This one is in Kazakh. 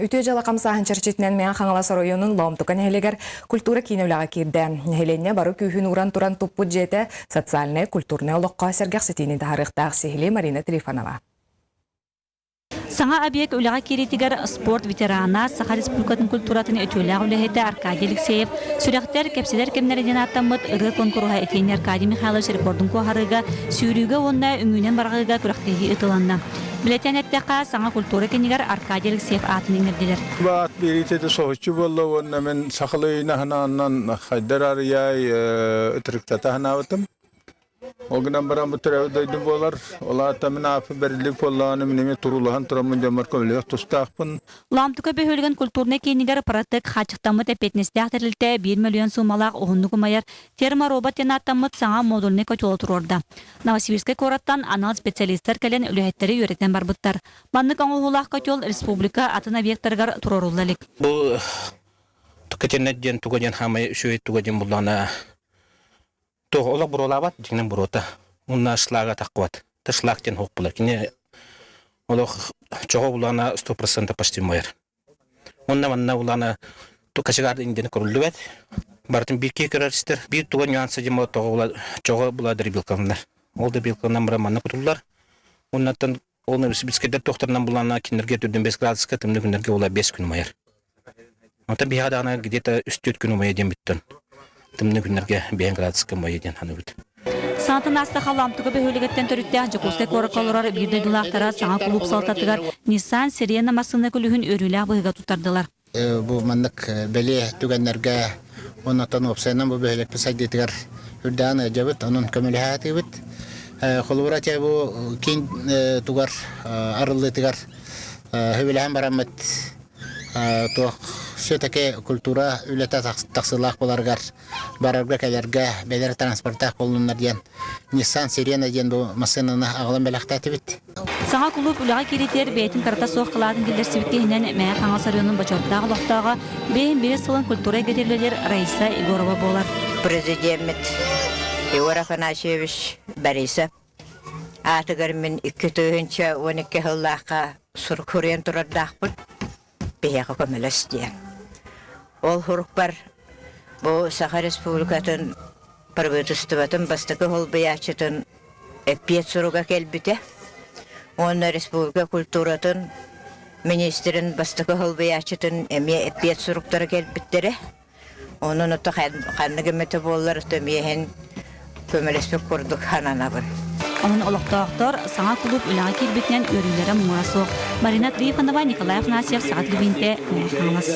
Үтө жалақам сахан чарчетінен мен Қаңалас районын Ломтука нәхелегер культура кейнеуліға кирді. Нәхеленне бары күйхін уран-туран туппу жеті социальный культурный олыққа сәргәқ сетейні дағарықтақ сехілі Марина Телефонова. Саңа объект үліға керетігер спорт ветерана Саха Республикатын культуратын өтөліға үліхеті Аркадий Алексеев, сүректер кәпселер кемнерден аттамыд ұры конкуруға етейін Аркадий Михайлович рекордың қоғарыға, сүйрігі онына үңінен барғыға күрақтегі ұтыланды. Білетен әттіға саңа культура кенегер Аркадий Алексеев атын еңірділер. Баат беретеді соғычы болды, онына мен сақылыйына ғананан қайдар арияй үтіріктата ғанавытым. Оғынан баран бұтыр әудайды болар, ола атамын апы бәрілік болағаны мінеме тұрулаған тұрамын жамар көмілек тұстақпын. Ламтука бөхөлген культурны кейнегер параттық қачықтамыт әпетнесті ақтарылты 1 миллион сумалақ оғынны күмайар терморобот тен аттамыт саңа модулны көтелі тұрорда. Новосибирске кораттан анал специалисттер кәлен үліхеттері өретен барбыттар. Маннык аңғылақ көтел республика атын объекттарғар тұрорулдалік. Бұл түкетеннен түгеден хамай үшөйт түгеден бұлдағына Олақ бұролабат, жеңнен бұролта. Онна шылаға таққуат. Шылақтен хоқ бұлар. Кіне олақ чоғы бұлағына 100% пашти мойыр. Онна манна бұлағына кашығарды индені көрілді бәд. Бартын бір кей көрәрістер. Бір туға нюансы жема чоғы бұладыр білканлар. Олды білканлар бұра манна күтілділар. Оннаттан олны біскедер тоқтарынан бұлағына кендерге 4-5 градусқа тімді күндерге ола 5 күн мойыр. Онта бейадағына где-то 3-4 күн мойыр ден біттін. Тымны күнерге 5 градусқа мойеден ханы бүт. Саңатын астыға ламтығы бөхөлігеттен түріттен жүкустай корыққалырар бірдейділақтара саңа клуб салтатығар Nissan Sirena масыны күлігін өрілі бұйға тұтардылар. Бұл мандық бәле түгенлерге онаттан опсайынан бұл бөхөлік пісайдетігер үрдәні жабыт, оның көмілі хәті бүт. Қолуыра тәй бұл кен тұғар арылдетігер хөбіліған барамет Сөтәке культура үләтә тақсылақ боларғар, барарға кәлерге, бәлер транспорттақ болынлар ден. Nissan Sirena ден бұл масынына ағылын бәліқтәті біт. Саңа клуб үліға керетер бәйтін қарата соқ қыладың келдер севіккейінен мәе Қаңалас районының бачорттағы лоқтаға бәйін бері сылын культура гетерлелер Раиса Егорова болар. Президент Егор Афанасьевич Бориса атығыр мен 2-12 ғыллаққа сұр көрен тұрардақ бұд. Бияғы көміліс дейін. Ол хұрық бар, бұл Саха Республикатын правительствотын бастығы ол биячытын әппет сұруға келбіте. Оны республика культуратын министрін бастығы ол биячытын әме әппет сұруқтары келбіттері. Оның ұтты қанығы мәті болар өтімейін көміліспек көрдік ханана бұл. Onun olaqtağıqtar Саңа клуб үліға келбетінен өрілері мұңыра соқ. Марина Трифанова, Николай Афанасьев, Сағат Любинте, Қаңалас.